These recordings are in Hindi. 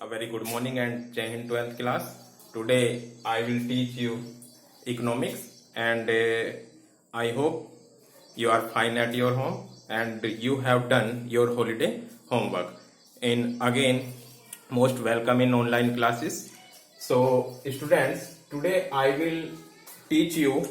A very good morning and Jai Hind 12th class. Today I will teach you economics and I hope you are fine at your home and you have done your holiday homework. And again, most welcome in online classes. So students, today I will teach you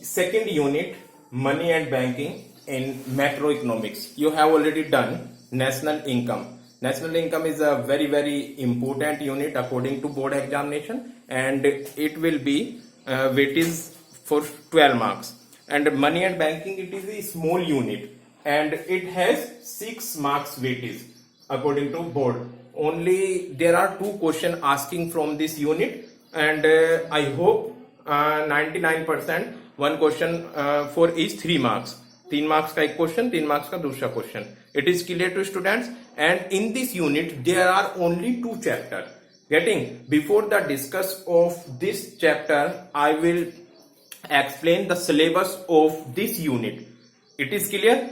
second unit money and banking in macroeconomics. You have already done national income. National income is a very important unit according to board examination, and it will be weightage for 12 marks. And money and banking, it is a small unit and it has 6 marks weightage according to board. Only there are 2 questions asking from this unit, and I hope 99% one question for each 3 marks. 3 marks का एक क्वेश्चन, 3 marks का दूसरा question. It is clear to students, and in this unit there are only 2 chapters. Getting before the discuss of this chapter, I will explain the syllabus of this unit. It is clear?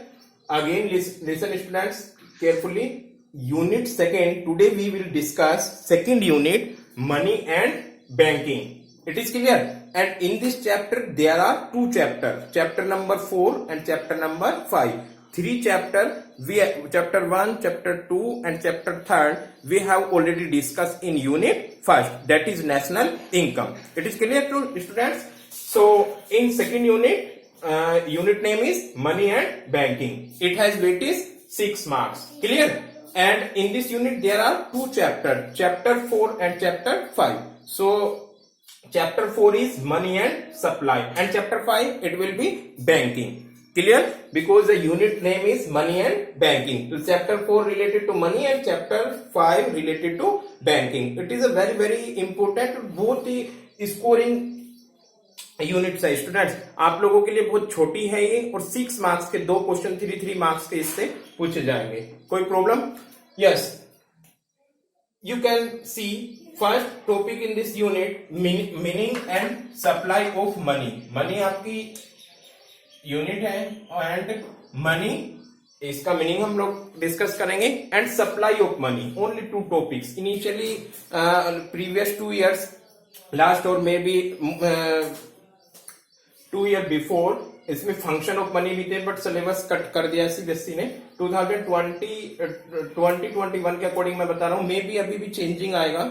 Again, listen students carefully. Unit second, today we will discuss second unit money and banking. It is clear? And in this chapter there are 2 chapters, chapter number 4 and chapter number 5. 3 chapters, chapter 1, chapter 2 and chapter 3 we have already discussed in unit first, that is national income. It is clear to students? So in second unit, unit name is money and banking. It has weightage 6 marks. Clear? And in this unit there are 2 chapters, chapter 4 and chapter 5. So chapter 4 is money and supply, and chapter 5 it will be banking. Clear? Because the unit name is money and banking. So chapter 4 related to money and chapter 5 related to banking. It is a very important, बहुत ही स्कोरिंग यूनिट है स्टूडेंट्स. आप लोगों के लिए बहुत छोटी है ये, और 6 मार्क्स के 2 क्वेश्चन 3 मार्क्स के इससे पूछे जाएंगे. कोई problem? Yes. You can see first topic in this unit, meaning and supply of money. Money आपकी यूनिट है एंड मनी, इसका मीनिंग हम लोग डिस्कस करेंगे, and supply of money. Only 2 topics initially. Previous 2 years last और मे बी 2 year बिफोर इसमें फंक्शन ऑफ मनी भी थे, बट सिलेबस कट कर दिया सीबीएसई ने. 2021 के अकॉर्डिंग मैं बता रहा हूं, मे बी अभी भी चेंजिंग आएगा,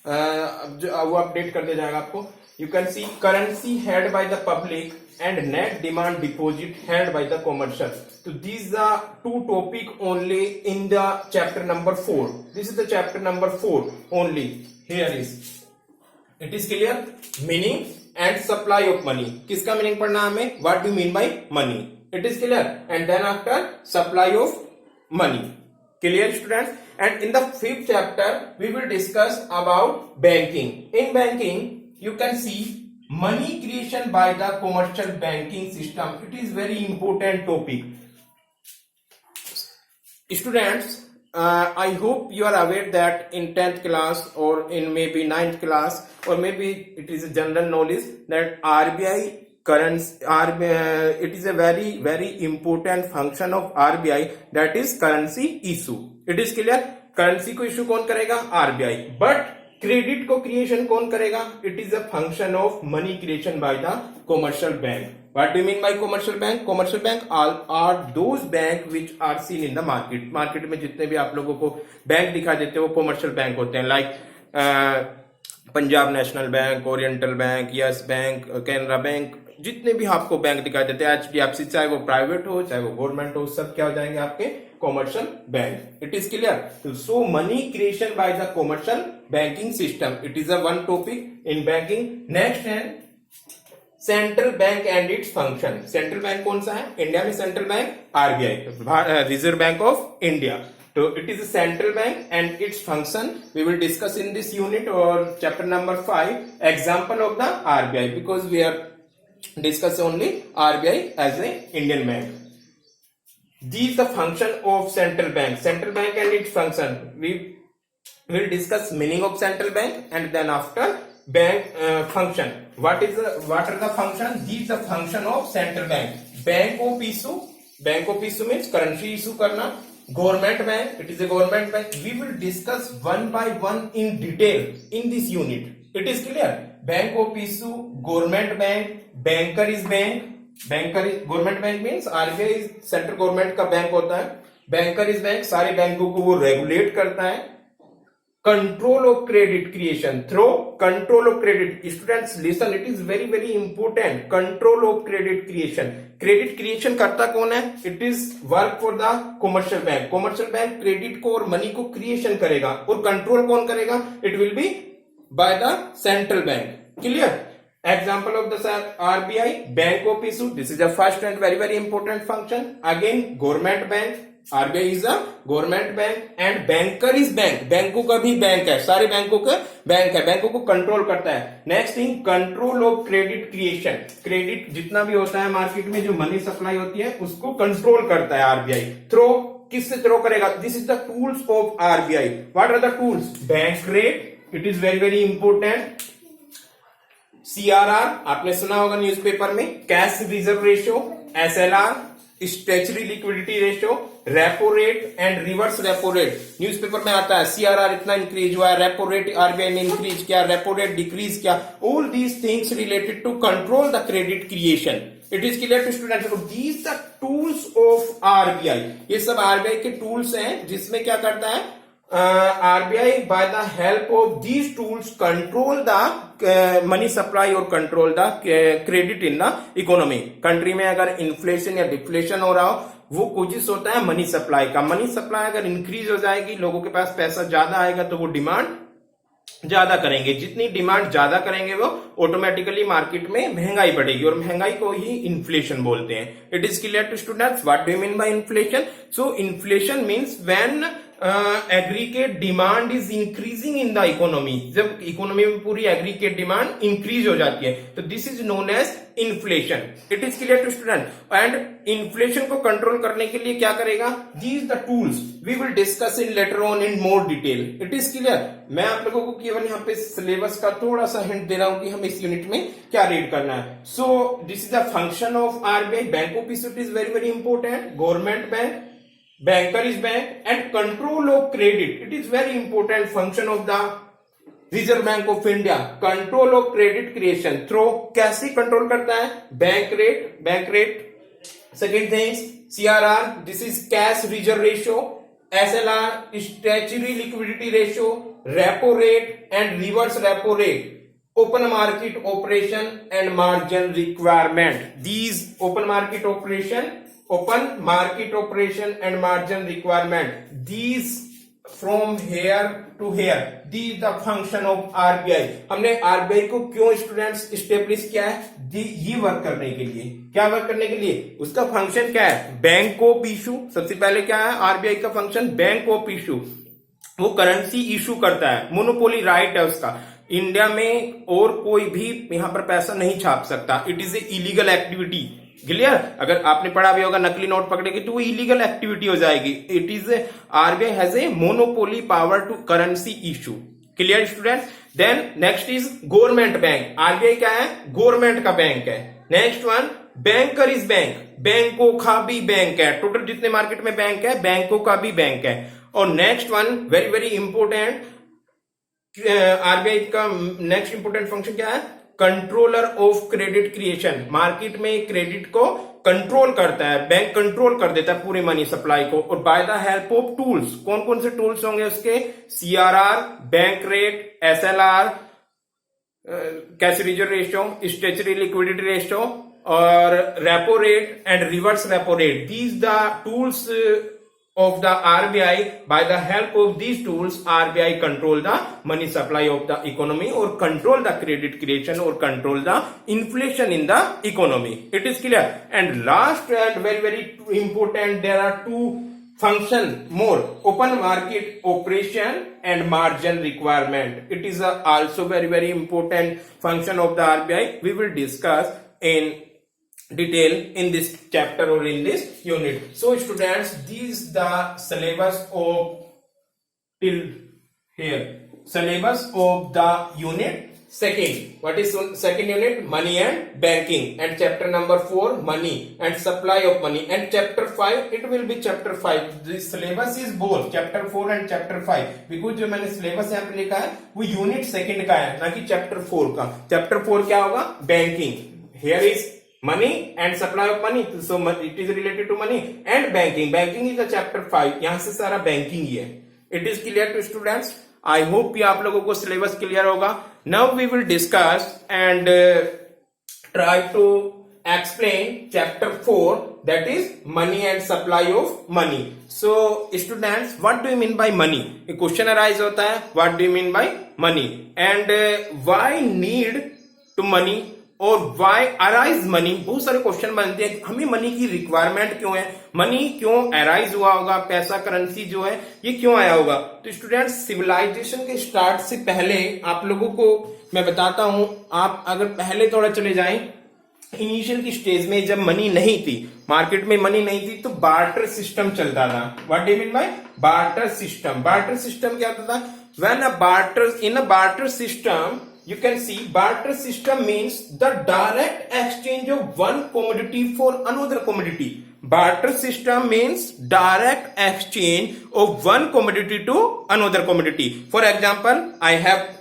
वो अपडेट कर दिया जाएगा आपको. You can C currency held by the public and net demand deposit held by the commercial. So these are 2 topic only in the chapter number 4. This is the chapter number 4 only. Here is. It is clear? Meaning and supply of money. किसका मीनिंग पढ़ना हमें? What do you mean by money? It is clear. And then after supply of money. Clear students? And in the 5th chapter we will discuss about banking. In banking you can see money creation by the commercial banking system. It is very important topic. Students, I hope you are aware that in 10th class or in maybe 9th class, or maybe it is a general knowledge that RBI currency, it is a very important function of RBI, that is currency issue. It is clear? Currency को issue कौन करेगा? RBI. But क्रेडिट को क्रिएशन कौन करेगा? It is a function of money creation by the commercial bank. What do mean by commercial bank? Commercial bank are those bank which are seen in the market. Market में जितने भी आप लोगों को बैंक दिखाई देते हैं वो कॉमर्शियल बैंक होते हैं, like Punjab national bank, oriental bank, yes bank, Canara bank, जितने भी आपको बैंक दिखाई देते हैं, HDFC, चाहे वो प्राइवेट हो चाहे वो गवर्नमेंट हो, सब क्या हो जाएंगे आपके? Commercial bank. It is clear? So money creation by the commercial banking system, it is a one topic in banking. Next है central bank and its function. Central bank कौन सा है इंडिया में? Central bank RBI, reserve bank of India. So it is a central bank and its function we will discuss in this unit or chapter number 5. Example of the RBI, because we are discuss only RBI as a Indian bank. These the function of central bank. Central bank and its function. We will discuss meaning of central bank, and then after bank function. What are the function? These the function of central bank. Bank of issue. Bank of issue means currency issue करना. government bank. It is a government bank. We will discuss one by one in detail in this unit. It is clear. Bank of issue, government bank, banker is bank. Government bank means RBI central government का बैंक होता है. बैंकर इज बैंक, सारे बैंकों को वो रेगुलेट करता है. Control of credit creation through control of credit. Students listen, it is very very important. Control of credit creation. Credit creation करता कौन है? It is work for the commercial bank. Commercial bank credit को और मनी को क्रिएशन करेगा और कंट्रोल कौन करेगा? It will be by the central bank. Clear? Example of the RBI, Bank of issue. This is the first and very very important function. Again, government bank. RBI is a government bank and banker is bank. बैंकों का भी बैंक है, सारे बैंकों का बैंक है, बैंकों को कंट्रोल करता है. Next thing, control of credit creation. Credit जितना भी होता है मार्केट में, जो मनी सप्लाई होती है, उसको कंट्रोल करता है आरबीआई. थ्रो किससे थ्रो करेगा? This is the tools of RBI. What are the tools? Bank rate, it is very very important. CRR आपने सुना होगा न्यूज़पेपर में. Cash reserve ratio, SLR, statutory liquidity ratio, repo rate and reverse repo rate. Newspaper में आता है सीआरआर इतना इंक्रीज हुआ है, रेपो रेट आरबीआई ने इंक्रीज किया, रेपो रेट डिक्रीज किया. All these things related to control the credit creation. It is clear to students. These the tools of RBI. ये सब आरबीआई के टूल्स हैं जिसमें क्या करता है RBI by the help of these tools control the money supply और control the credit in the economy. Country में अगर इन्फ्लेशन या डिफ्लेशन हो रहा हो, वो कोशिश होता है मनी सप्लाई का. मनी सप्लाई अगर इंक्रीज हो जाएगी, लोगों के पास पैसा ज्यादा आएगा, तो वो डिमांड ज्यादा करेंगे. जितनी डिमांड ज्यादा करेंगे, वो ऑटोमेटिकली मार्केट में महंगाई बढ़ेगी और महंगाई को ही इन्फ्लेशन बोलते हैं. It is clear to students what do you mean by inflation? So inflation means when aggregate demand is increasing in the economy. जब इकोनॉमी में पूरी एग्रीगेट डिमांड इंक्रीज हो जाती है, तो this is known as inflation. It is clear to student. And inflation को कंट्रोल करने के लिए क्या करेगा? These the tools we will discuss in later on in more detail. It is clear. मैं आप लोगों को केवल यहाँ पे सिलेबस का थोड़ा सा हिंट दे रहा हूं कि हमें इस यूनिट में क्या रीड करना है. So this is the function of RBI. Bank of issue is very very important. Government bank, banker is bank and control of credit. It is very important function of the Reserve Bank of India. Control of credit creation through कैसे कंट्रोल करता है? Bank rate. Second thing, CRR, this is cash reserve ratio, SLR, statutory liquidity ratio, repo rate and reverse repo rate. Open market operation and margin requirement. These open market operation and margin requirement. These from here to here. These the function of RBI. हमने RBI को क्यों स्टूडेंट्स स्टेब्लिश किया है? ये वर्क करने के लिए. क्या वर्क करने के लिए? उसका फंक्शन क्या है? Bank of issue. सबसे पहले क्या है आरबीआई का फंक्शन? Bank of issue. वो करेंसी इशू करता है. मोनोपोली राइट है उसका. इंडिया में और कोई भी यहां पर पैसा नहीं छाप सकता. It is A illegal activity. Clear? अगर आपने पढ़ा भी होगा, नकली नोट पकड़ेगी तो वो इलीगल एक्टिविटी हो जाएगी. It is RBI has a monopoly power to currency issue. Clear student? Then next is government bank. RBI क्या है? गवर्नमेंट का बैंक है. Next one, banker is bank. बैंकों का भी बैंक है. टोटल जितने मार्केट में बैंक है, बैंकों का भी बैंक है. और next one very very important, RBI का नेक्स्ट इंपॉर्टेंट फंक्शन क्या है? Controller of credit creation. Market में क्रेडिट को कंट्रोल करता है. बैंक कंट्रोल कर देता है पूरी मनी सप्लाई को. और by the help of tools. कौन कौन से टूल्स होंगे उसके? CRR, bank rate, SLR, cash reserve ratio, statutory liquidity ratio और repo rate and reverse repo rate. These the tools of the RBI. By the help of these tools, RBI control the money supply of the economy or control the credit creation or control the inflation in the economy. It is clear. And last and very very important, there are two function more: open market operation and margin requirement. It is also very very important function of the RBI. We will discuss in detail in this chapter or in this unit. So students, these the syllabus of till here, syllabus of the unit Second, what is second unit? Money and banking. And chapter number 4, money and supply of money. And chapter 5, it will be chapter 5. The syllabus is both chapter 4 and chapter 5. Because जो मैंने syllabus यहाँ पे लिखा है वो unit second का है, ना कि chapter 4 का. Chapter 4 क्या होगा? Banking. Here is money and supply of money. So it is related to money and banking. Banking is the chapter 5. यहाँ से सारा banking ही है. It is clear to students? I hope कि आप लोगों को सिलेबस क्लियर होगा. Now we will discuss and try to explain chapter 4 that is money and supply of money. So students, what do you mean by money? Question arise होता है, what do you mean by money and why need to money और व्हाई अराइज मनी. बहुत सारे क्वेश्चन बनते हैं, हमें मनी की रिक्वायरमेंट क्यों है, मनी क्यों अराइज हुआ होगा, पैसा करेंसी जो है ये क्यों आया होगा. तो स्टूडेंट्स, सिविलाइजेशन के स्टार्ट से पहले आप लोगों को मैं बताता हूं. आप अगर पहले थोड़ा चले जाएं, इनिशियल की स्टेज में जब मनी नहीं थी, मार्केट में मनी नहीं थी, तो बार्टर सिस्टम चलता था. What do you mean bye barter system? Barter system क्या होता था? When a barter in a barter system, you can see barter system means the direct exchange of one commodity for another commodity. Barter system means direct exchange of one commodity to another commodity. For example, I have,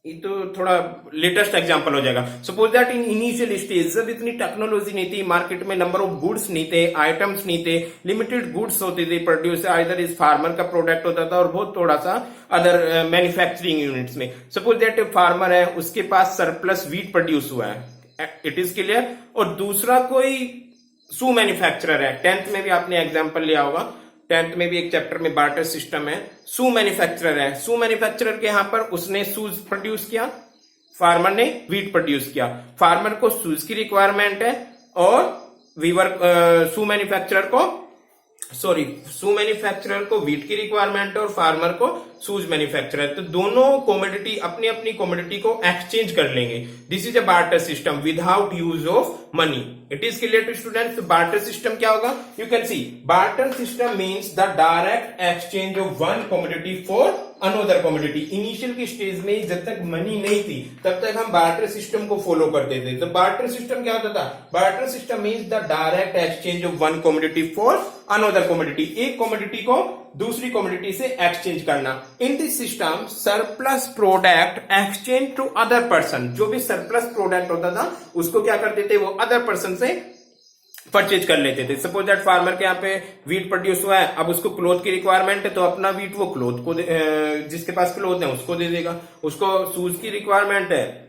ये तो थोड़ा लेटेस्ट एग्जांपल हो जाएगा. Suppose that in initial stage जब इतनी टेक्नोलॉजी नहीं थी, मार्केट में नंबर ऑफ गुड्स नहीं थे, आइटम्स नहीं थे, लिमिटेड गुड्स होते थे प्रोड्यूस, आइदर इस फार्मर का प्रोडक्ट होता था और बहुत थोड़ा सा अदर मैन्युफैक्चरिंग यूनिट्स में. सपोज दैट फार्मर है, उसके पास सरप्लस व्हीट प्रोड्यूस हुआ है, इट इज क्लियर. और दूसरा कोई शू मैन्युफैक्चरर है, 10th में भी आपने एग्जाम्पल लिया होगा, 10th में भी एक चैप्टर में बार्टर सिस्टम है. शू मैन्युफैक्चरर है, शू मैन्युफैक्चरर के यहां पर उसने शूज प्रोड्यूस किया, फार्मर ने व्हीट प्रोड्यूस किया. फार्मर को शूज की रिक्वायरमेंट है और शू मैन्युफैक्चरर को व्हीट की रिक्वायरमेंट है और फार्मर को शूज मैन्युफैक्चरर. तो दोनों कॉमोडिटी अपनी अपनी कॉमोडिटी को एक्सचेंज कर लेंगे. This is a barter system without use of money. It is clear to students? Barter system क्या होगा? You can see barter system means the direct exchange of one commodity for another commodity. Initial की स्टेज में जब तक मनी नहीं थी तब तक हम बार्टर सिस्टम को फॉलो करते थे. तो बार्टर सिस्टम क्या होता था? Barter system means the direct exchange of one commodity for another commodity. एक कॉमोडिटी को दूसरी कॉमोडिटी से एक्सचेंज करना. In this system surplus product exchange to other person. जो भी सरप्लस प्रोडक्ट होता था उसको क्या करते थे, वो अदर पर्सन से परचेज कर लेते थे. सपोज दैट फार्मर के यहाँ पे व्हीट प्रोड्यूस हुआ है, अब उसको क्लोथ की रिक्वायरमेंट है, तो अपना व्हीट वो क्लोथ को जिसके पास क्लोथ है उसको दे देगा. उसको शूज की रिक्वायरमेंट है,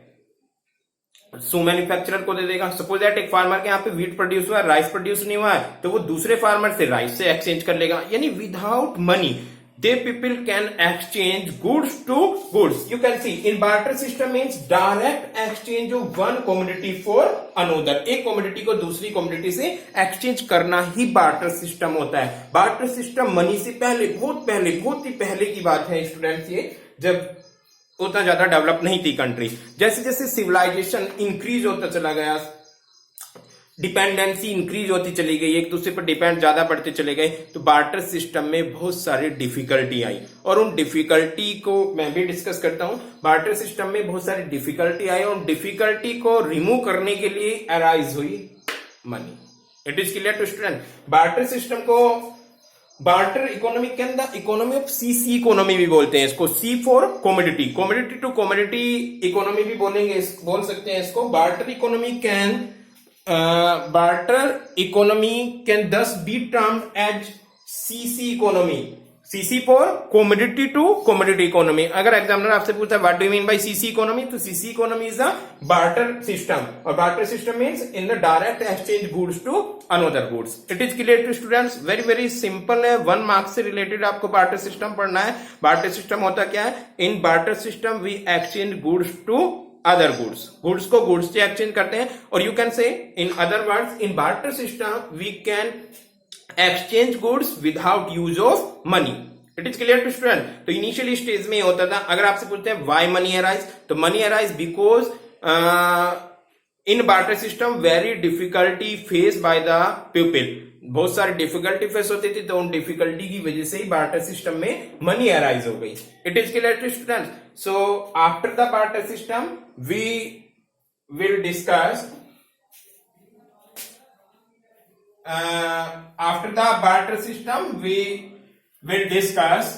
शू मैन्युफैक्चरर को दे देगा. सपोज दैट एक फार्मर के यहाँ पे व्हीट प्रोड्यूस हुआ है, राइस प्रोड्यूस नहीं हुआ है, तो वो दूसरे फार्मर से राइस से एक्सचेंज कर लेगा. यानी without money they people can exchange goods to goods. You can see in barter system means direct exchange of one commodity for another. एक commodity को दूसरी commodity से exchange करना ही barter system होता है. barter system मनी से पहले, बहुत ही पहले की बात है स्टूडेंट्स, ये जब उतना ज्यादा डेवलप नहीं थी कंट्री. जैसे जैसे सिविलाइजेशन इंक्रीज होता चला गया, डिपेंडेंसी इंक्रीज होती चली गई, एक दूसरे पर डिपेंड ज्यादा बढ़ते चले गए, तो बार्टर सिस्टम में बहुत सारी डिफिकल्टी आई. और उन डिफिकल्टी को मैं भी डिस्कस करता हूं. बार्टर सिस्टम में बहुत सारी डिफिकल्टी आई और डिफिकल्टी को रिमूव करने के लिए अराइज हुई money. It is clear to student? Barter system को बार्टर इकोनॉमी के अंदर इकोनॉमी ऑफ सी इकोनॉमी भी बोलते हैं इसको. C for commodity, commodity to commodity economy भी बोल सकते हैं इसको. Barter economy can barter economy can thus be termed as CC economy. CC for commodity to commodity economy. अगर एग्जामिनर आपसे पूछता है what do you mean by CC economy, तो CC economy is a barter system. और barter system means in the direct exchange goods to another goods. It is clear to students? Very very simple है. 1 mark से related आपको barter system पढ़ना है. barter system होता क्या है? In barter system we exchange goods to other goods को गुड्स से एक्सचेंज करते हैं. और you can say in other words in barter system we can exchange goods without use of money. It is clear to student? तो इनिशियली स्टेज में होता था. अगर आपसे पूछते हैं व्हाई मनी अराइज, तो money arise because in barter system very difficulty face by the people. बहुत सारी डिफिकल्टी फेस होती थी, तो उन डिफिकल्टी की वजह से ही बार्टर सिस्टम में मनी अराइज हो गई। It is clear to students? So after the barter system we will discuss after the barter system we will discuss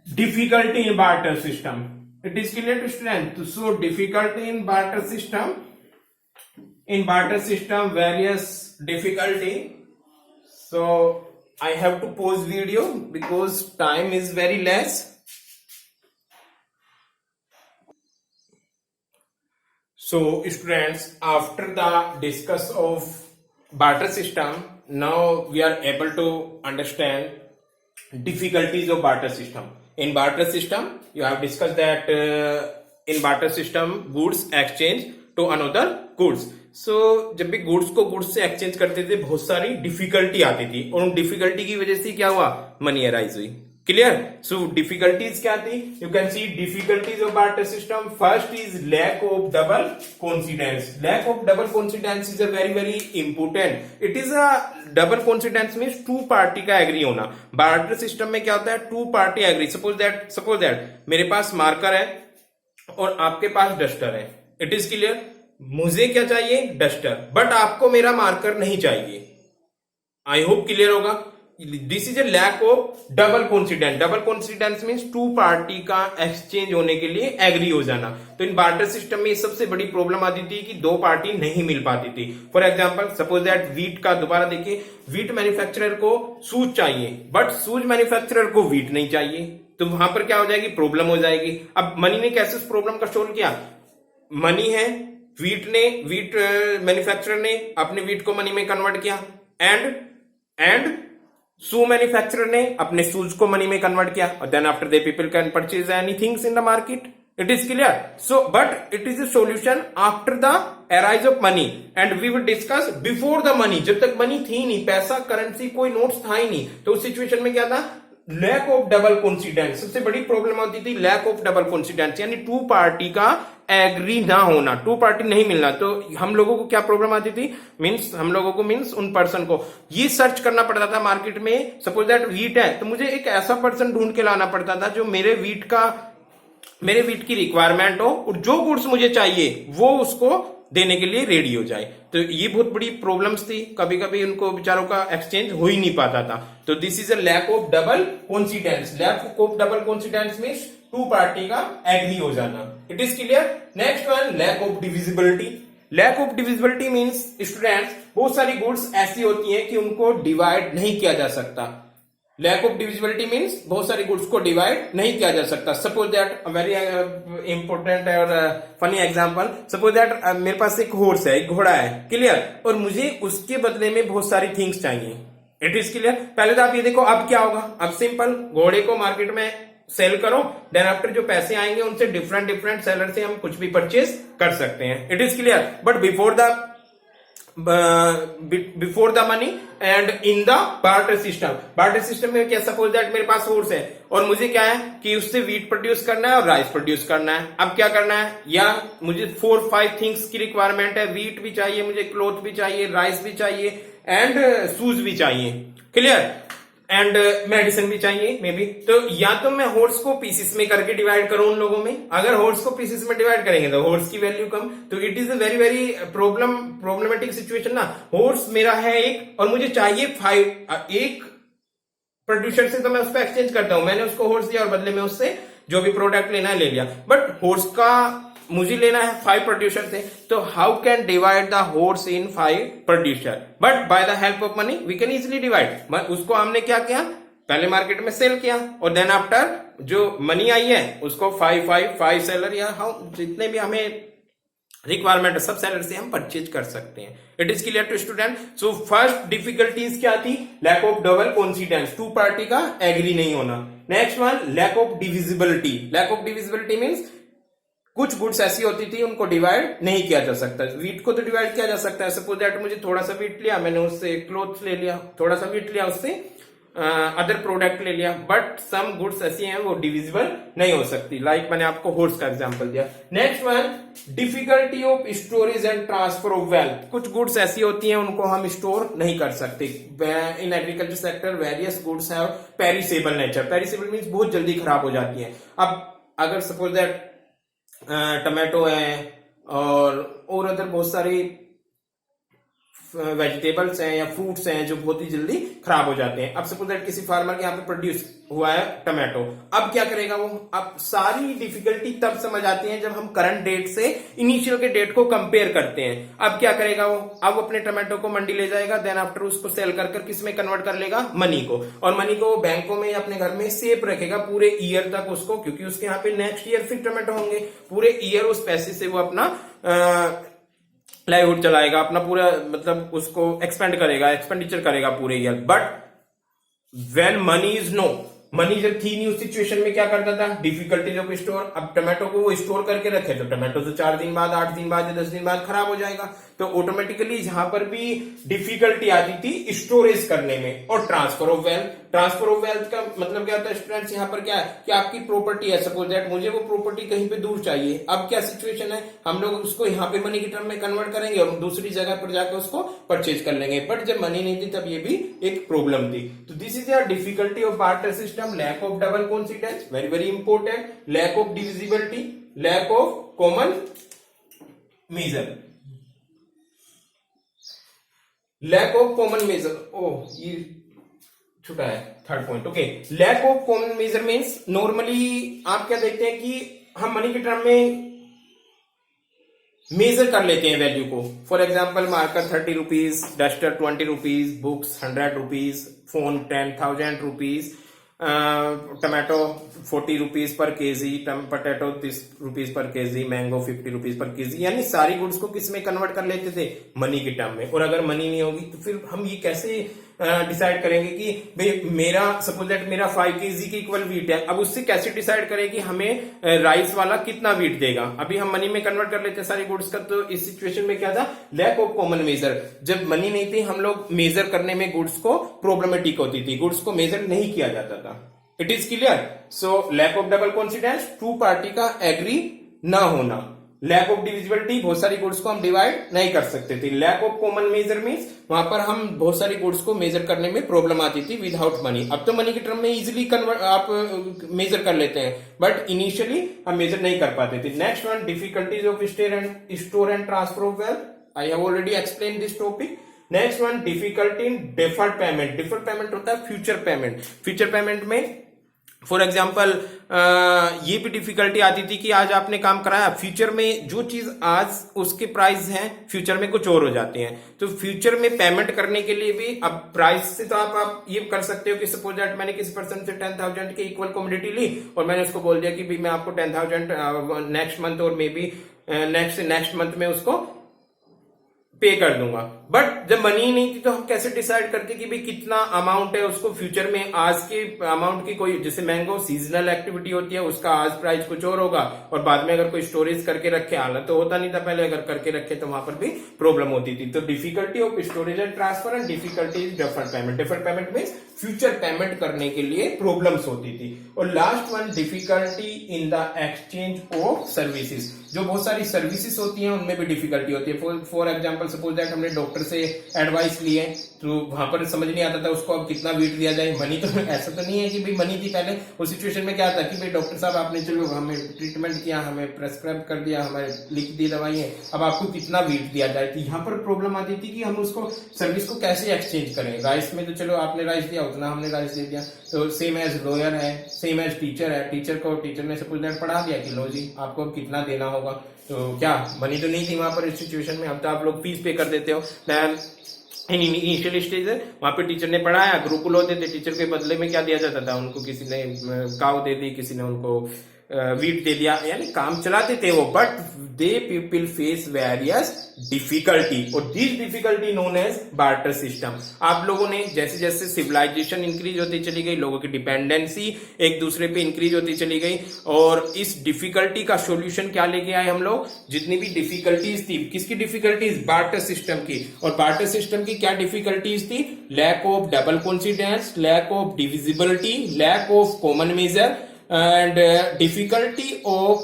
difficulty in barter system. It is clear to students? So difficulty in barter system, various difficulty. So I have to pause video because time is very less. So students, after the discuss of barter system, now we are able to understand difficulties of barter system. In barter system you have discussed that in barter system goods exchange to another goods. So जब भी गुड्स को गुड्स से एक्सचेंज करते थे बहुत सारी डिफिकल्टी आती थी, और उन डिफिकल्टी की वजह से क्या हुआ, मनी अराइज हुई। क्लियर? सो डिफिकल्टीज क्या थी? You can see difficulties of barter system. First is lack of double coincidence. Lack of double coincidence is a very very important. It is a double coincidence means two party का एग्री होना। बार्टर सिस्टम में क्या होता है, two party agree. Suppose that मेरे पास मार्कर है और आपके पास डस्टर है। It is clear? मुझे क्या चाहिए, डस्टर, बट आपको मेरा मार्कर नहीं चाहिए। आई होप क्लियर होगा। This is a lack of double coincidence. Double coincidence means two party का एक्सचेंज होने के लिए एग्री हो जाना। तो इन बार्टर सिस्टम में सबसे बड़ी प्रॉब्लम आती थी कि दो पार्टी नहीं मिल पाती थी। For example suppose that wheat का, दोबारा देखिए, वीट मैन्युफैक्चरर को सूज चाहिए बट सूज मैन्युफैक्चरर को वीट नहीं चाहिए, तो वहां पर क्या हो जाएगी, प्रॉब्लम हो जाएगी। अब मनी ने कैसे उस प्रॉब्लम का सोल्व किया? मनी है, वीट मैन्युफैक्चरर ने अपने वीट को मनी में कन्वर्ट किया, एंड शू मैन्युफैक्चरर ने अपने शूज को मनी में कन्वर्ट किया, और then after they people can purchase anythings in the market. It is clear? So but it is a solution after the arise of money, and we will discuss before the money. जब तक मनी थी नहीं, पैसा, करेंसी, कोई नोट्स था ही नहीं, तो उस सिचुएशन में क्या था, लैक ऑफ डबल कोइंसिडेंस। सबसे बड़ी प्रॉब्लम होती थी लैक ऑफ डबल कोइंसिडेंस, यानी टू पार्टी का एग्री ना होना, टू पार्टी नहीं मिलना। तो हम लोगों को क्या प्रॉब्लम आती थी, मीन्स उन पर्सन को ये सर्च करना पड़ता था मार्केट में। सपोज दैट वीट है तो मुझे एक ऐसा पर्सन ढूंढ के लाना पड़ता था जो मेरे वीट की रिक्वायरमेंट हो, और जो गुड्स मुझे चाहिए वो उसको देने के लिए रेडी हो जाए। तो ये बहुत बड़ी प्रॉब्लम्स थी, कभी कभी उनको बेचारों का एक्सचेंज हो ही नहीं पाता था। तो this is a lack of double coincidence. Lack of double coincidence means two party का एग्री हो जाना। It is clear? Next one, lack of divisibility. Lack of divisibility means students, बहुत सारी गुड्स ऐसी होती हैं कि उनको डिवाइड नहीं किया जा सकता। लैक ऑफ डिविजिबिलिटी मीन्स बहुत सारी गुड्स को डिवाइड नहीं किया जा सकता। सपोज दैट वेरी इंपॉर्टेंट और फनी एग्जांपल, सपोज दैट मेरे पास एक हॉर्स है, एक घोड़ा है, क्लियर, और मुझे उसके बदले में बहुत सारी थिंग्स चाहिए। It is clear? पहले तो आप ये देखो अब क्या होगा, अब सिंपल, घोड़े को मार्केट में सेल करो, देन आफ्टर जो पैसे आएंगे उनसे डिफरेंट सेलर से हम कुछ भी परचेज कर सकते हैं। It is clear? But before the money and in the barter system में क्या, सपोज दैट मेरे पास हॉर्स है और मुझे क्या है कि उससे वीट प्रोड्यूस करना है और राइस प्रोड्यूस करना है। अब क्या करना है, या मुझे 4-5 थिंग्स की रिक्वायरमेंट है, वीट भी चाहिए, मुझे क्लोथ भी चाहिए, राइस भी चाहिए, एंड शूज भी चाहिए, क्लियर, एंड मेडिसिन भी चाहिए मे बी। तो या तो मैं हॉर्स को पीसेस में करके डिवाइड करूं उन लोगों में, अगर हॉर्स को पीसेस में डिवाइड करेंगे तो हॉर्स की वैल्यू कम। तो it is a very very problematic situation ना। हॉर्स मेरा है एक और मुझे चाहिए 5, एक प्रोड्यूसर से तो मैं उसको एक्सचेंज करता हूं, मैंने उसको हॉर्स दिया और बदले में उससे जो भी प्रोडक्ट लेना है ले लिया, बट हॉर्स का मुझे लेना है 5 प्रोड्यूसर से। तो how can divide the horse in 5 producer, but by the help of money we can easily divide. उसको हमने क्या किया, पहले मार्केट में सेल किया, और देन आफ्टर जो मनी आई है उसको 5 सेलर या जितने भी हमें रिक्वायरमेंट है सब सेलर से हम परचेज कर सकते हैं। It is clear to student? So first difficulties क्या थी, lack of double coincidence, two party का एग्री नहीं होना। Next one, lack of divisibility. Lack of divisibility means कुछ गुड्स ऐसी होती थी उनको डिवाइड नहीं किया जा सकता। वीट को तो डिवाइड किया जा सकता है, सपोज दैट मुझे थोड़ा सा वीट लिया, मैंने उससे क्लोथ ले लिया, थोड़ा सा वीट लिया उससे अदर प्रोडक्ट ले लिया, बट सम गुड्स ऐसी हैं वो डिविजिबल नहीं हो सकती, लाइक मैंने आपको हॉर्स का एग्जांपल दिया। Next one, difficulty of storage and transfer of wealth. कुछ गुड्स ऐसी होती हैं उनको हम स्टोर नहीं कर सकते। In agriculture sector various goods have perishable nature. Perishable means बहुत जल्दी खराब हो जाती हैं। अब अगर सपोज दैट टमाटो है और अदर बहुत सारी वेजिटेबल्स हैं या फ्रूट्स हैं जो बहुत ही जल्दी खराब हो जाते हैं। अब सपोज दैट किसी फार्मर के यहाँ पे प्रोड्यूस हुआ है टमाटो, अब क्या करेगा वो? अब सारी डिफिकल्टी तब समझ आती है जब हम करंट डेट से इनिशियल के डेट को कंपेयर करते हैं। अब क्या करेगा वो? अब अपने टमाटो को मंडी ले जाएगा, देन आफ्टर उसको सेल कर किस में कन्वर्ट कर लेगा? मनी को। और मनी को बैंकों में या अपने घर में सेफ रखेगा पूरे ईयर तक उसको, क्योंकि उसके यहाँ पे नेक्स्ट ईयर फिर टमाटो होंगे। पूरे ईयर उस पैसे से वो अपना लाइवहुड चलाएगा, अपना पूरा मतलब उसको एक्सपेंड करेगा, एक्सपेंडिचर करेगा पूरे year. But when money is no, money जब थी नहीं उस सिचुएशन में क्या करता था? Difficulties of store. अब टमाटो को वो स्टोर करके रखे तो टमाटो तो 4 दिन बाद, 8 दिन बाद या 10 दिन बाद खराब हो जाएगा। तो ऑटोमेटिकली यहां पर भी डिफिकल्टी आती थी स्टोरेज करने में। और transfer of wealth, transfer of wealth का मतलब क्या होता है स्टूडेंट्स? यहाँ पर क्या है कि आपकी प्रॉपर्टी है, सपोज दैट मुझे वो प्रॉपर्टी कहीं पे दूर चाहिए। अब क्या सिचुएशन है? हम लोग उसको यहाँ पे मनी की टर्म में कन्वर्ट करेंगे और दूसरी जगह पर जाकर उसको परचेज कर लेंगे। बट जब मनी नहीं थी तब ये भी एक प्रॉब्लम थी। तो this is the difficulty of barter system. Lack of double coincidence, very very important. Lack of divisibility, lack of common measure, lack of common measure. Oh ये छुटा है third point. Okay, lack of common measure means normally आप क्या देखते हैं कि हम मनी के टर्म में मेजर कर लेते हैं वैल्यू को। For example marker 30 rupees, duster 20 rupees, books 100 rupees, phone 10,000 rupees, tomato 40 rupees per KG, potato 30 rupees per KG, mango 50 rupees per KG. यानी सारी गुड्स को किस में कन्वर्ट कर लेते थे? मनी के टर्म में। और अगर मनी नहीं होगी तो फिर हम ये कैसे डिसाइड करेंगे कि भाई मेरा सपोज दैट मेरा 5 केजी की इक्वल वीट है। अब उससे कैसे डिसाइड करें कि हमें राइस वाला कितना वीट देगा? अभी हम मनी में कन्वर्ट कर लेते हैं सारी गुड्स का। तो इस सिचुएशन में क्या था? Lack of common measure. जब मनी नहीं थी हम लोग मेजर करने में गुड्स को प्रॉब्लमेटिक होती थी, गुड्स को मेजर नहीं किया जाता था। It is clear? So lack of double coincidence, two party का एग्री ना होना। लैक ऑफ डिविजिबिलिटी, बहुत सारी गुड्स को हम डिवाइड नहीं कर सकते थे। Lack of common measure means वहां पर हम बहुत सारी गुड्स को मेजर करने में प्रॉब्लम आती थी विदाउट मनी। अब तो मनी के टर्म में इजीली कन्वर्ट आप मेजर कर लेते हैं, बट इनिशियली हम मेजर नहीं कर पाते थे। Next one, difficulties of store and transfer of wealth. I have already explain this topic. Next one, difficulty in deferred payment. Deferred payment होता है फ्यूचर पेमेंट। फ्यूचर पेमेंट में फॉर एग्जाम्पल ये भी डिफिकल्टी आती थी कि आज आपने काम कराया, फ्यूचर में जो चीज आज उसके प्राइस हैं फ्यूचर में कुछ और हो जाते हैं। तो फ्यूचर में पेमेंट करने के लिए भी अब प्राइस से तो आप ये कर सकते हो कि सपोज दैट मैंने किसी पर्सन से 10,000 के इक्वल कमोडिटी ली और मैंने उसको बोल दिया कि भाई मैं आपको 10,000 नेक्स्ट मंथ और मे बी नेक्स्ट मंथ में उसको पे कर दूंगा। बट जब मनी नहीं थी तो हम कैसे डिसाइड करते कि भाई कितना अमाउंट है उसको फ्यूचर में आज के अमाउंट की, कोई जैसे मैंगो सीजनल एक्टिविटी होती है उसका आज प्राइस कुछ और होगा और बाद में अगर कोई स्टोरेज करके रखे, हालत तो होता नहीं था पहले, अगर करके रखे तो वहां पर भी प्रॉब्लम होती थी। तो difficulty of storage and transfer and difficulty is deferred payment. Deferred payment means future payment करने के लिए प्रॉब्लम्स होती थी। और last one, difficulty in the exchange of services. जो बहुत सारी सर्विसेज होती हैं उनमें भी डिफिकल्टी होती है। फॉर एग्जाम्पल सपोज दैट हमने डॉक्टर से एडवाइस ली है तो वहां पर समझ नहीं आता था उसको अब कितना वीट दिया जाए। मनी तो ऐसा तो नहीं है कि भाई मनी थी पहले, उस सिचुएशन में क्या था कि भाई डॉक्टर साहब आपने चलो हमें ट्रीटमेंट किया, हमें प्रेस्क्राइब कर दिया, हमें लिख दी दवाइयां, अब आपको कितना वीट दिया जाए। तो यहाँ पर प्रॉब्लम आती थी कि हम उसको सर्विस को कैसे एक्सचेंज करें। राइस में तो चलो आपने राइस दिया उतना हमने राइस दे दिया। तो सेम एज लॉयर है, सेम एज टीचर है, टीचर ने सपोज दैट पढ़ा दिया कि लो जी आपको अब कितना देना होगा। तो क्या मनी तो नहीं थी वहां पर इस सिचुएशन में। अब तो आप लोग फीस पे कर देते हो। इनिशियल स्टेज है वहां पे टीचर ने पढ़ाया, गुरुकुल होते थे, टीचर के बदले में क्या दिया जाता था उनको, किसी ने काव दे दी, किसी ने उनको वीट दे दिया, यानी काम चलाते थे वो, but they people face various difficulty, और this difficulty known as barter system. आप लोगों ने जैसे जैसे सिविलाइजेशन इंक्रीज होती चली गई, लोगों की डिपेंडेंसी एक दूसरे पे इंक्रीज होती चली गई, और इस डिफिकल्टी का सॉल्यूशन क्या लेके आए हम लोग, जितनी भी डिफिकल्टीज थी, किसकी डिफिकल्टीज, बार्टर सिस्टम की। और बार्टर सिस्टम की क्या डिफिकल्टीज थी, lack of double coincidence, lack of divisibility, lack of common measure, and difficulty of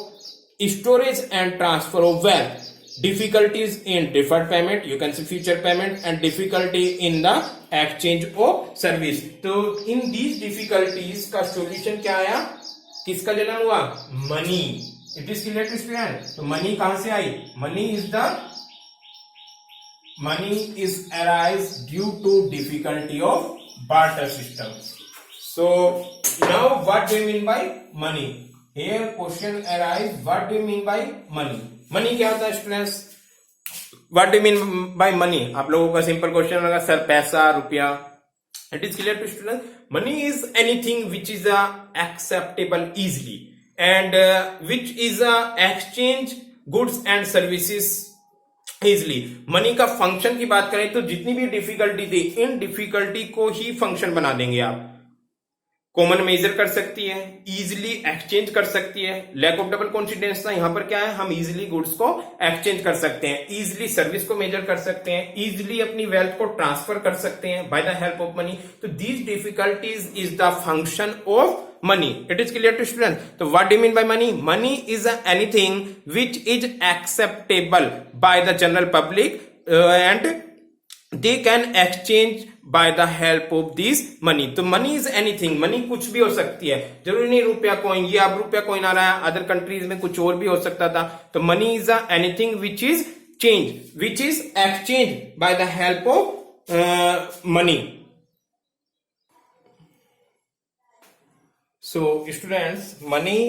storage and transfer of wealth, difficulties in deferred payment, you can see future payment, and difficulty in the exchange of service। तो in these difficulties का solution क्या आया, किसका जन्म हुआ, money. It is clear to student. तो मनी कहां से आई, money is arise due to difficulty of barter system. So now what do you mean by money? Here question arise, what do you mean by money? Money क्या होता है students? What do you mean by money? आप लोगों का सिंपल क्वेश्चन लगा सर पैसा, रुपया। It is clear to students. Money is anything which is acceptable easily and which is exchange goods and services easily. Money का फंक्शन की बात करें तो जितनी भी डिफिकल्टी थी, इन डिफिकल्टी को ही फंक्शन बना देंगे आप। कॉमन मेजर कर सकती है, इजिली एक्सचेंज कर सकती है, लैक ऑफ डबल कॉन्फिडेंस था, यहां पर क्या है, हम इजिली गुड्स को एक्सचेंज कर सकते हैं, इजिली सर्विस को मेजर कर सकते हैं, इजिली अपनी वेल्थ को ट्रांसफर कर सकते हैं by the help of money. तो these difficulties is the function of money. It is clear to student. तो what do you mean by money? Money is anything which is acceptable by the general public and they can exchange by the help of this money. तो मनी इज एनीथिंग, मनी कुछ भी हो सकती है, जरूरी नहीं रुपया कॉइन, ये अब रुपया कॉइन आ रहा है, अदर कंट्रीज में कुछ और भी हो सकता था। तो money is anything which is change, which is exchange by the help of money. So students, money,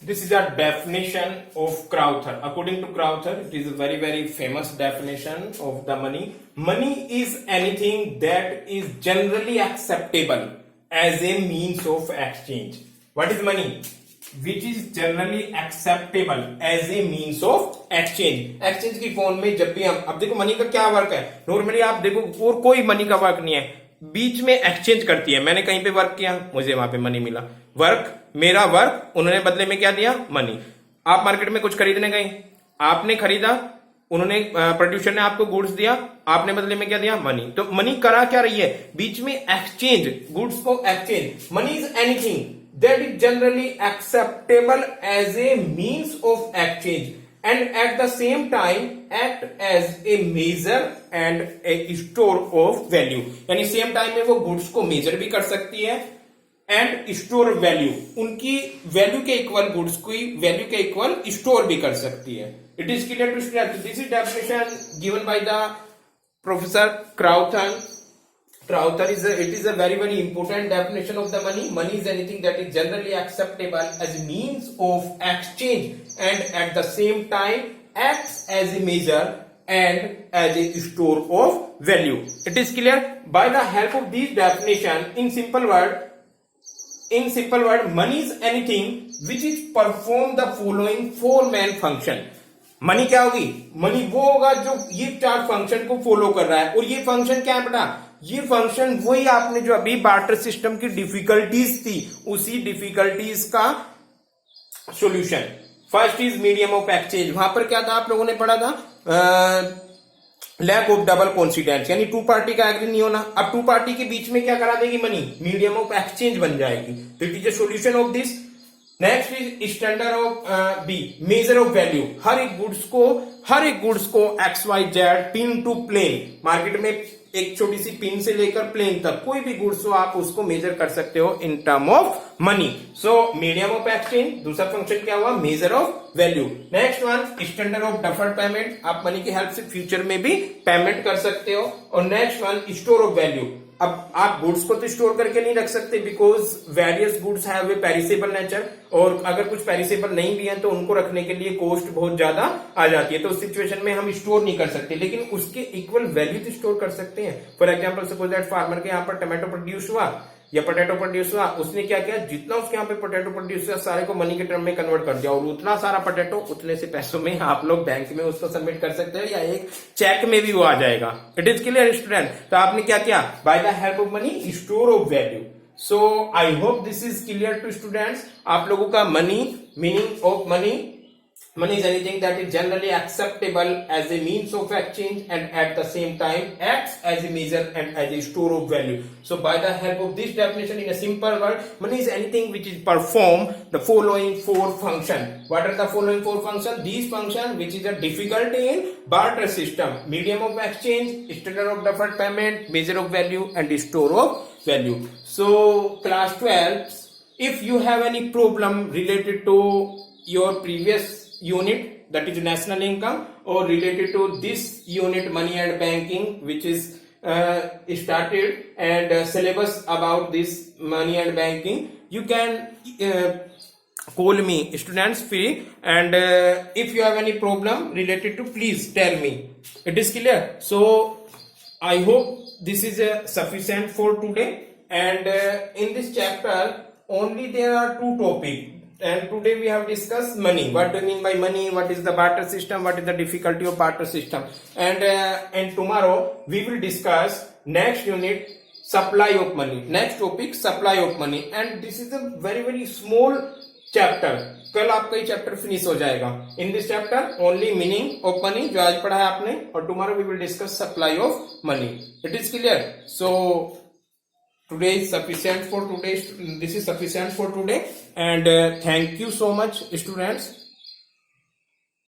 this is a definition of Crowther. According to Crowther, it is a very very famous definition of the money. Money is anything that is generally acceptable as a means of exchange. What is money? Which is generally acceptable as a means of exchange. Exchange की फॉर्म में जब भी हम, अब देखो मनी का क्या वर्क है, नॉर्मली आप देखो और कोई मनी का वर्क नहीं है, बीच में एक्सचेंज करती है। मैंने कहीं पे वर्क किया, मुझे वहां पे मनी मिला, वर्क मेरा वर्क, उन्होंने बदले में क्या दिया, मनी। आप मार्केट में कुछ खरीदने गए, आपने खरीदा, उन्होंने प्रोड्यूसर ने आपको गुड्स दिया, आपने बदले में क्या दिया, मनी। तो मनी करा क्या रही है, बीच में एक्सचेंज, गुड्स को exchange. Money is anything that is generally acceptable as a means of exchange and at the same time act as a measure and a store of value। यानी सेम टाइम में वो गुड्स को मेजर भी कर सकती है एंड स्टोर वैल्यू, उनकी वैल्यू के इक्वल गुड्स की वैल्यू के इक्वल स्टोर भी कर सकती है। It is clear to student. This is definition given by the professor Crowther. It is a very very important definition of the money. Money is anything that is generally acceptable as a means of exchange and at the same time acts as a measure and as a store of value. It is clear? By the help of this definition, in simple word, money is anything which is perform the following four main function. Money क्या होगी, मनी वो होगा जो ये चार फंक्शन को फॉलो कर रहा है। और ये फंक्शन क्या है बेटा, ये फंक्शन वही आपने जो अभी बार्टर सिस्टम की डिफिकल्टीज थी, उसी डिफिकल्टीज का solution. First is medium of exchange, वहां पर क्या था, आप लोगों ने पढ़ा था लैक ऑफ डबल कॉन्सिडेंस, यानी टू पार्टी का एग्री नहीं होना। अब टू पार्टी के बीच में क्या करा देगी मनी, मीडियम ऑफ एक्सचेंज बन जाएगी। तो it is a solution of this. Next is standard of B, measure of value. हर एक गुड्स को XYZ पिन टू प्लेन, मार्केट में एक छोटी सी पिन से लेकर प्लेन तक कोई भी गुड्स हो आप उसको मेजर कर सकते हो in term of money. So medium of exchange, दूसरा फंक्शन क्या हुआ, major of value. Next one standard of deferred payment, आप मनी की हेल्प से फ्यूचर में भी पेमेंट कर सकते हो। और next one store of value, अब आप गुड्स को तो स्टोर करके नहीं रख सकते because various goods have a perishable nature, और अगर कुछ पेरिसेबल नहीं भी है तो उनको रखने के लिए कॉस्ट बहुत ज्यादा आ जाती है। तो उस सिचुएशन में हम स्टोर नहीं कर सकते, लेकिन उसके इक्वल वैल्यू तो स्टोर कर सकते हैं। For example suppose that farmer के यहाँ पर टमाटो प्रोड्यूस हुआ, या पोटैटो प्रोड्यूस हुआ, उसने क्या किया, जितना उसके यहाँ पे पोटैटो प्रोड्यूस हुआ सारे को मनी के टर्म में कन्वर्ट कर दिया, और उतना सारा पोटैटो उतने से पैसों में आप लोग बैंक में उसको सबमिट कर सकते हो, या एक चेक में भी वो आ जाएगा। It is clear student? तो आपने क्या किया, by the help of money store of value. So I hope this is clear to students. आप लोगों का money, meaning of money, money is anything that is generally acceptable as a means of exchange and at the same time acts as a measure and as a store of value. So by the help of this definition, in a simple word, money is anything which is perform the following four function. What are the following four function? These function which is a difficulty in barter system, medium of exchange, standard of deferred payment, measure of value and store of value. So class 12, if you have any problem related to your previous unit, that is national income, or related to this unit money and banking, which is started, and syllabus about this money and banking, you can call me students free, and if you have any problem related to, please tell me. It is clear? So I hope this is sufficient for today, and in this chapter only there are two topics. And today we have discussed money. What do you mean by money? What is the barter system? What is the difficulty of barter system? And tomorrow we will discuss next unit, supply of money. Next topic, supply of money. And this is a very very small chapter. कल आपका ये चैप्टर फिनिश हो जाएगा. In this chapter only meaning of money जो आज पढ़ा है आपने, और tomorrow we will discuss supply of money. It is clear? So today is sufficient for today. This is sufficient for today, and thank you so much students.